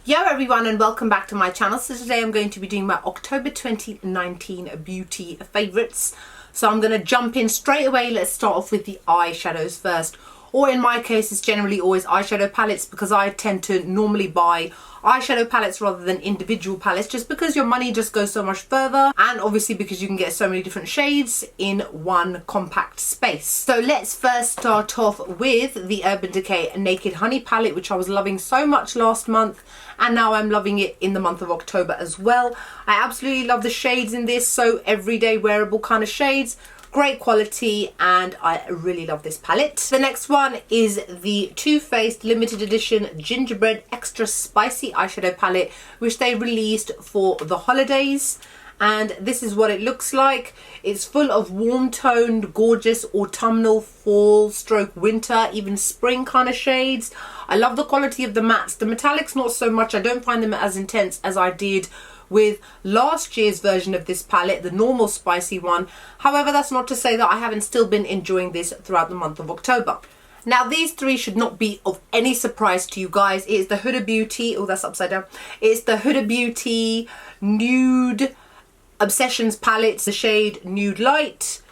Yo everyone, and welcome back to my channel. So today I'm going to be doing my October 2019 beauty favourites. So I'm going to jump in straight away. Let's start off with the eyeshadows first. Or in my case, it's generally always eyeshadow palettes because I tend to normally buy eyeshadow palettes rather than individual palettes, just because your money just goes so much further, and obviously because you can get so many different shades in one compact space. So let's first start off with the Urban Decay Naked Honey palette, which I was loving so much last month, and now I'm loving it in the month of October as well. I absolutely love the shades in this, so everyday wearable kind of shades. Great quality, and I really love this palette. The next one is the Too Faced limited edition Gingerbread Extra Spicy eyeshadow palette, which they released for the holidays. And this is what it looks like. It's full of warm toned, gorgeous autumnal, fall stroke winter, even spring kind of shades. I love the quality of the mattes. The metallics not so much. I don't find them as intense as I did with last year's version of this palette, the normal spicy one. However, that's not to say that I haven't still been enjoying this throughout the month of October. Now, these three should not be of any surprise to you guys. It is the Huda Beauty, oh that's upside down. It's the Huda Beauty Nude Obsessions palettes, the shade Nude Light,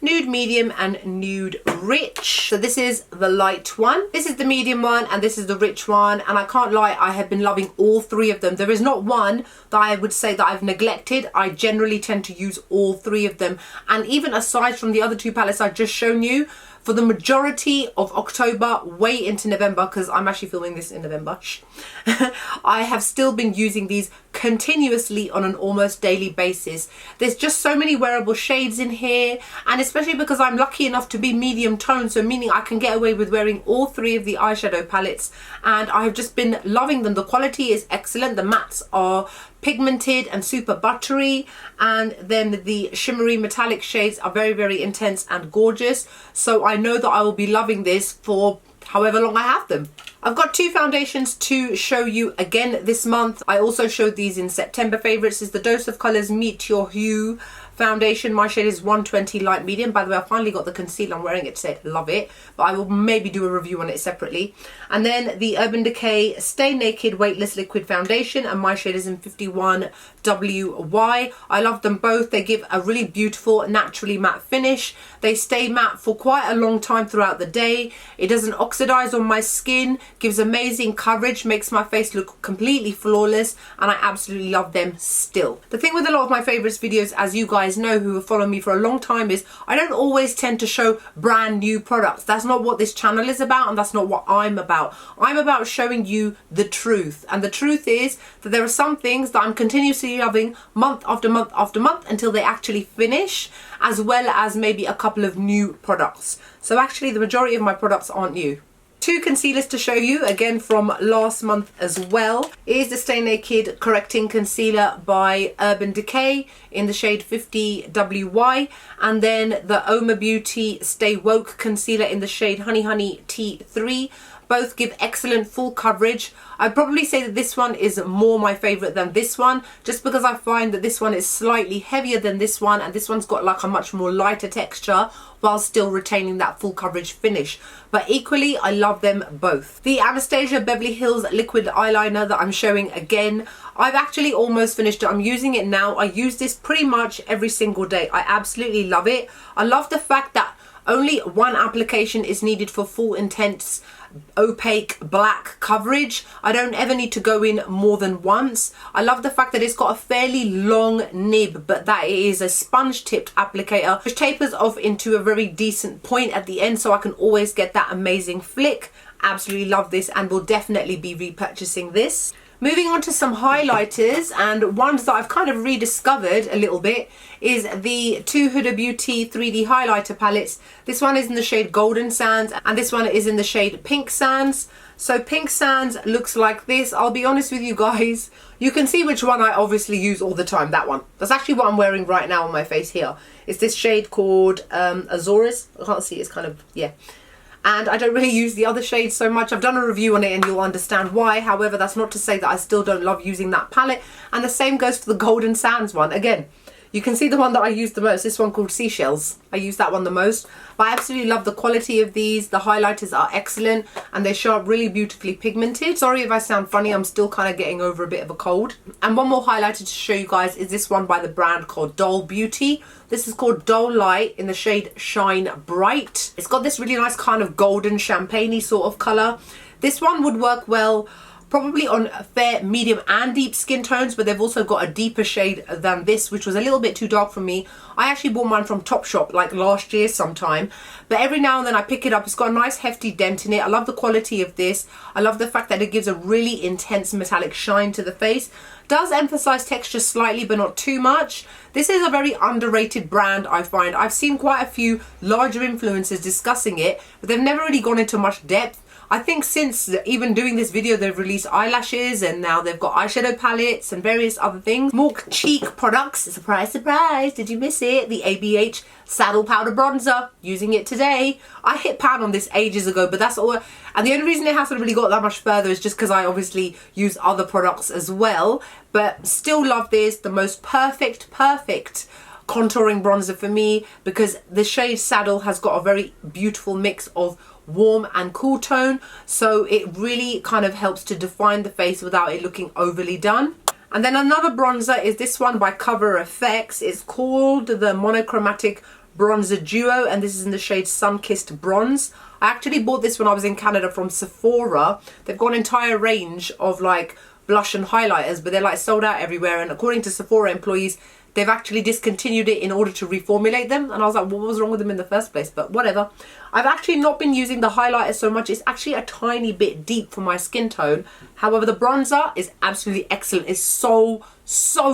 Nude Medium, and Nude Rich. So this is the light one, this is the medium one, and this is the rich one. And I can't lie, I have been loving all three of them. There is not one that I would say that I've neglected. I generally tend to use all three of them. And even aside from the other two palettes I've just shown you, for the majority of October, way into November, because I'm actually filming this in November, I have still been using these continuously on an almost daily basis. There's just so many wearable shades in here, and especially because I'm lucky enough to be medium toned, so meaning I can get away with wearing all three of the eyeshadow palettes, and I've just been loving them. The quality is excellent. The mattes are pigmented and super buttery, and then the shimmery metallic shades are very, very intense and gorgeous. So I know that I will be loving this for however long I have them. I've got two foundations to show you again this month. I also showed these in September favorites. Is the Dose of Colours Meet Your Hue foundation. My shade is 120 light medium. By the way, I finally got the concealer. I'm wearing it today. Love it. But I will maybe do a review on it separately. And then the Urban Decay Stay Naked Weightless Liquid Foundation, and my shade is in 51WY. I love them both. They give a really beautiful, naturally matte finish. They stay matte for quite a long time throughout the day. It doesn't oxidize on my skin, gives amazing coverage, makes my face look completely flawless, and I absolutely love them still. The thing with a lot of my favorites videos, as you guys know who have followed me for a long time, is I don't always tend to show brand new products. That's not what this channel is about, and that's not what I'm about. I'm about showing you the truth, and the truth is that there are some things that I'm continuously loving month after month after month until they actually finish, as well as maybe a couple of new products. So actually the majority of my products aren't new. Two concealers to show you, again from last month as well. It is the Stay Naked Correcting Concealer by Urban Decay in the shade 50WY, and then the Uoma Beauty Stay Woke Concealer in the shade Honey Honey T3. Both give excellent full coverage. I'd probably say that this one is more my favourite than this one, just because I find that this one is slightly heavier than this one, and this one's got like a much more lighter texture while still retaining that full coverage finish. But equally, I love them both. The Anastasia Beverly Hills Liquid Eyeliner that I'm showing again, I've actually almost finished it. I'm using it now. I use this pretty much every single day. I absolutely love it. I love the fact that only one application is needed for full intense opaque black coverage. I don't ever need to go in more than once. I love the fact that it's got a fairly long nib, but that it is a sponge tipped applicator which tapers off into a very decent point at the end, so I can always get that amazing flick. Absolutely love this, and will definitely be repurchasing this. Moving on to some highlighters, and ones that I've kind of rediscovered a little bit, is the two Huda Beauty 3D highlighter palettes. This one is in the shade Golden Sands, and this one is in the shade Pink Sands. So Pink Sands looks like this. I'll be honest with you guys, you can see which one I obviously use all the time. That one. That's actually what I'm wearing right now on my face here. It's this shade called Azores. I can't see, it's kind of, yeah. And I don't really use the other shades so much. I've done a review on it and you'll understand why. However, that's not to say that I still don't love using that palette. And the same goes for the Golden Sands one. Again, You can see the one that I use the most, this one called Seashells. I use that one the most. But I absolutely love the quality of these. The highlighters are excellent and they show up really beautifully pigmented. Sorry if I sound funny, I'm still kind of getting over a bit of a cold. And one more highlighter to show you guys is this one by the brand called Doll Beauty. This is called Doll Light in the shade Shine Bright. It's got this really nice kind of golden champagne-y sort of colour. This one would work well probably on fair, medium and deep skin tones, but they've also got a deeper shade than this, which was a little bit too dark for me. I actually bought mine from Topshop like last year sometime, but every now and then I pick it up. It's got a nice hefty dent in it. I love the quality of this. I love the fact that it gives a really intense metallic shine to the face. Does emphasize texture slightly, but not too much. This is a very underrated brand, I find. I've seen quite a few larger influencers discussing it, but they've never really gone into much depth. I think since even doing this video, they've released eyelashes and now they've got eyeshadow palettes and various other things. More cheek products. Surprise, surprise. Did you miss it? The ABH Saddle Powder Bronzer. Using it today. I hit pan on this ages ago, but that's all. And the only reason it hasn't really got that much further is just because I obviously use other products as well. But still love this. The most perfect contouring bronzer for me, because the shade Saddle has got a very beautiful mix of warm and cool tone, so it really kind of helps to define the face without it looking overly done. And then another bronzer is this one by Cover FX. It's called the Monochromatic Bronzer Duo, and this is in the shade Sun-Kissed Bronze. I actually bought this when I was in Canada from Sephora. They've got an entire range of like blush and highlighters, but they're like sold out everywhere, and according to Sephora employees, they've actually discontinued it in order to reformulate them. And I was like, what was wrong with them in the first place? But whatever. I've actually not been using the highlighter so much. It's actually a tiny bit deep for my skin tone. However, the bronzer is absolutely excellent. It's so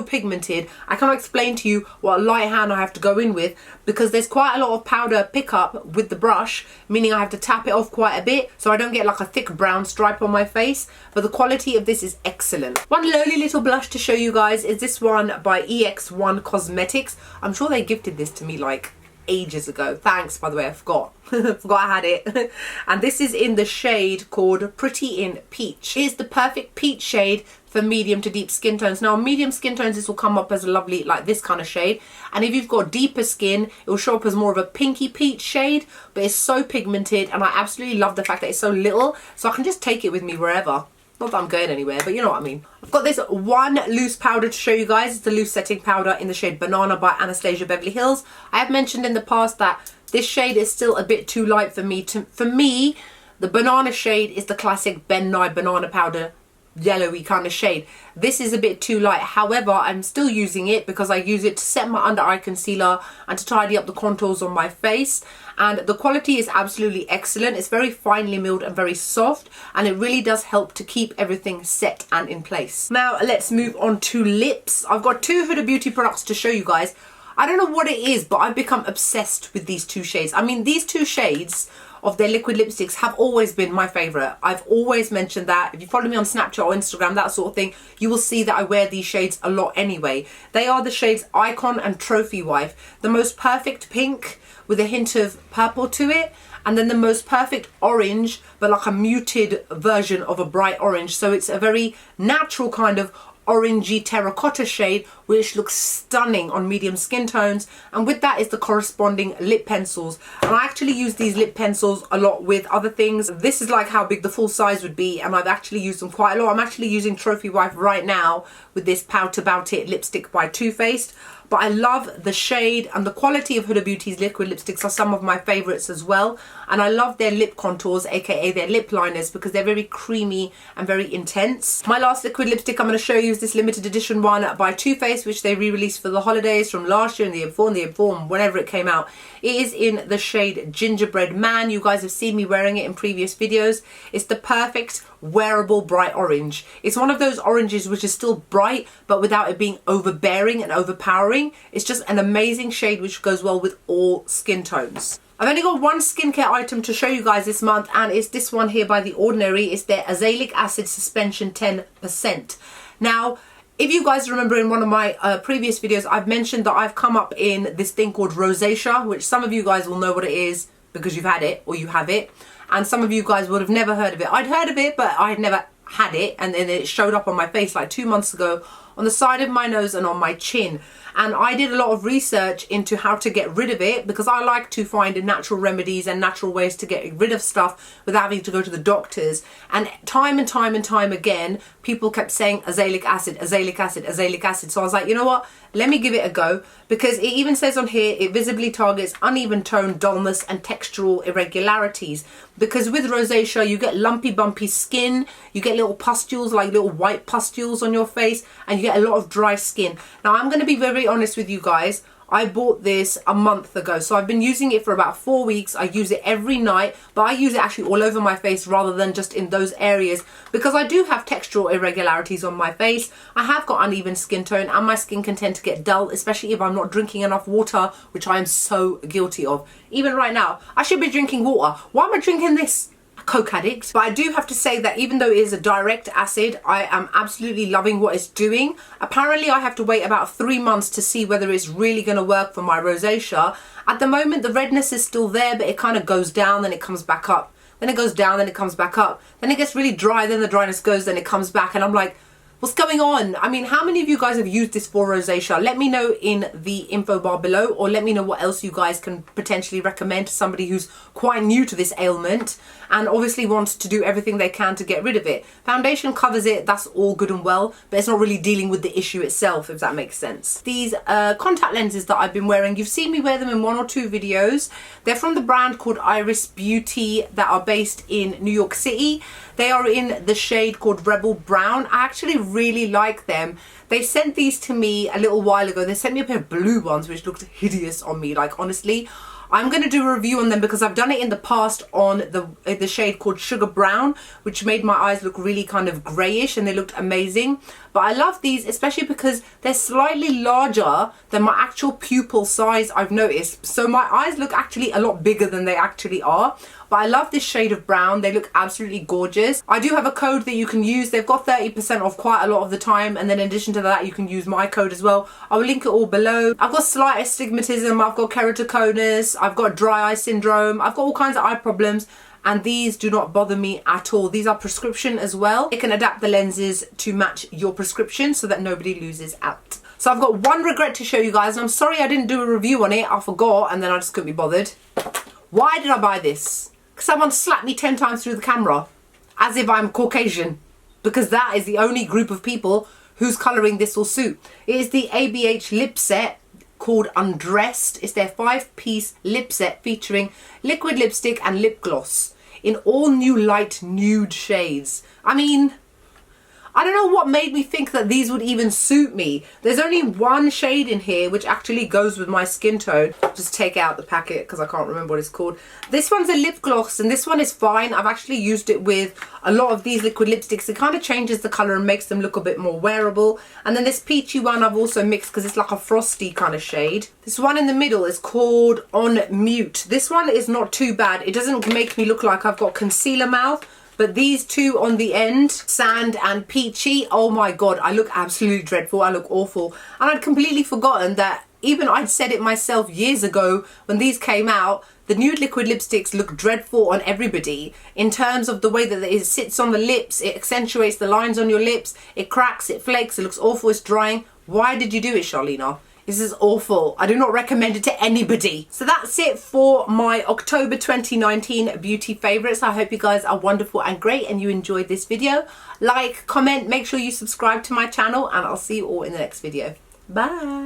pigmented. I cannot explain to you what light hand I have to go in with, because there's quite a lot of powder pickup with the brush, meaning I have to tap it off quite a bit so I don't get like a thick brown stripe on my face. But the quality of this is excellent. One lowly little blush to show you guys is this one by EX1 Cosmetics. I'm sure they gifted this to me like ages ago. Thanks, by the way, I forgot. Forgot I had it. And this is in the shade called Pretty in Peach. It is the perfect peach shade for medium to deep skin tones. Now, on medium skin tones, this will come up as a lovely, like this kind of shade. And if you've got deeper skin, it will show up as more of a pinky peach shade, but it's so pigmented, and I absolutely love the fact that it's so little, so I can just take it with me wherever. Not that I'm going anywhere, but you know what I mean. I've got this one loose powder to show you guys. It's the loose setting powder in the shade Banana by Anastasia Beverly Hills. I have mentioned in the past that this shade is still a bit too light for me. For me, the banana shade is the classic Ben Nye banana powder, yellowy kind of shade. This is a bit too light. However, I'm still using it because I use it to set my under eye concealer and to tidy up the contours on my face. And the quality is absolutely excellent. It's very finely milled and very soft, and it really does help to keep everything set and in place. Now let's move on to lips. I've got two Huda Beauty products to show you guys. I don't know what it is, but I've become obsessed with these two shades. I mean, these two shades of their liquid lipsticks have always been my favourite. I've always mentioned that. If you follow me on Snapchat or Instagram, that sort of thing, you will see that I wear these shades a lot anyway. They are the shades Icon and Trophy Wife. The most perfect pink with a hint of purple to it, and then the most perfect orange, but like a muted version of a bright orange. So it's a very natural kind of orangey terracotta shade, which looks stunning on medium skin tones. And with that is the corresponding lip pencils, and I actually use these lip pencils a lot with other things. This is like how big the full size would be, and I've actually used them quite a lot. I'm actually using Trophy Wife right now with this Pout About It lipstick by Too Faced. But I love the shade, and the quality of Huda Beauty's liquid lipsticks are some of my favourites as well. And I love their lip contours, aka their lip liners, because they're very creamy and very intense. My last liquid lipstick I'm going to show you is this limited edition one by Too Faced, which they re-released for the holidays from last year and the year before and the year before, whenever it came out. It is in the shade Gingerbread Man. You guys have seen me wearing it in previous videos. It's the perfect wearable bright orange. It's one of those oranges which is still bright, but without it being overbearing and overpowering. It's just an amazing shade which goes well with all skin tones. I've only got one skincare item to show you guys this month, and it's this one here by The Ordinary. It's their Azelaic Acid Suspension 10%. Now, if you guys remember in one of my previous videos, I've mentioned that I've come up in this thing called rosacea, which some of you guys will know what it is because you've had it or you have it. And some of you guys would have never heard of it. I'd heard of it, but I had never had it, and then it showed up on my face like 2 months ago on the side of my nose and on my chin. And I did a lot of research into how to get rid of it, because I like to find natural remedies and natural ways to get rid of stuff without having to go to the doctors. And time again, people kept saying azelaic acid, azelaic acid, azelaic acid. So I was like, you know what? Let me give it a go, because it even says on here it visibly targets uneven tone, dullness and textural irregularities. Because with rosacea you get lumpy bumpy skin, you get little pustules, like little white pustules on your face, and you get a lot of dry skin. Now I'm going to be very honest with you guys. I bought this a month ago, so I've been using it for about 4 weeks. I use it every night, but I use it actually all over my face rather than just in those areas, because I do have textural irregularities on my face. I have got uneven skin tone and my skin can tend to get dull, especially if I'm not drinking enough water, which I am so guilty of. Even right now, I should be drinking water. Why am I drinking this? Coke addict. But I do have to say that even though it is a direct acid, I am absolutely loving what it's doing. Apparently I have to wait about 3 months to see whether it's really going to work for my rosacea. At the moment the redness is still there, but it kind of goes down, then it comes back up, then it goes down, then it comes back up, then it gets really dry, then the dryness goes, then it comes back, and I'm like, what's going on? I mean, how many of you guys have used this for rosacea? Let me know in the info bar below, or let me know what else you guys can potentially recommend to somebody who's quite new to this ailment and obviously wants to do everything they can to get rid of it. Foundation covers it, that's all good and well, but it's not really dealing with the issue itself, if that makes sense. These contact lenses that I've been wearing, you've seen me wear them in 1 or 2 videos. They're from the brand called Iris Beauty that are based in New York City. They are in the shade called Rebel Brown. I actually really like them. They sent these to me a little while ago. They sent me a pair of blue ones which looked hideous on me, like honestly. I'm going to do a review on them because I've done it in the past on the shade called Sugar Brown, which made my eyes look really kind of greyish, and they looked amazing. But I love these, especially because they're slightly larger than my actual pupil size, I've noticed. So my eyes look actually a lot bigger than they actually are. But I love this shade of brown. They look absolutely gorgeous. I do have a code that you can use. They've got 30% off quite a lot of the time. And then in addition to that, you can use my code as well. I will link it all below. I've got slight astigmatism. I've got keratoconus. I've got dry eye syndrome. I've got all kinds of eye problems. And these do not bother me at all. These are prescription as well. It can adapt the lenses to match your prescription so that nobody loses out. So I've got one regret to show you guys. And I'm sorry I didn't do a review on it. I forgot and then I just couldn't be bothered. Why did I buy this? Someone slapped me 10 times through the camera as if I'm Caucasian, because that is the only group of people whose colouring this will suit. It is the ABH lip set called Undressed. It's their 5-piece lip set featuring liquid lipstick and lip gloss in all new light nude shades. I mean, I don't know what made me think that these would even suit me. There's only one shade in here which actually goes with my skin tone. Just take out the packet because I can't remember what it's called. This one's a lip gloss and this one is fine. I've actually used it with a lot of these liquid lipsticks. It kind of changes the colour and makes them look a bit more wearable. And then this peachy one I've also mixed because it's like a frosty kind of shade. This one in the middle is called On Mute. This one is not too bad. It doesn't make me look like I've got concealer mouth. But these two on the end, Sand and Peachy, oh my god, I look absolutely dreadful. I look awful. And I'd completely forgotten that even I'd said it myself years ago when these came out. The nude liquid lipsticks look dreadful on everybody in terms of the way that it sits on the lips. It accentuates the lines on your lips. It cracks, it flakes, it looks awful, it's drying. Why did you do it, Charlena? This is awful. I do not recommend it to anybody. So that's it for my October 2019 beauty favorites. I hope you guys are wonderful and great and you enjoyed this video. Like, comment, make sure you subscribe to my channel, and I'll see you all in the next video. Bye.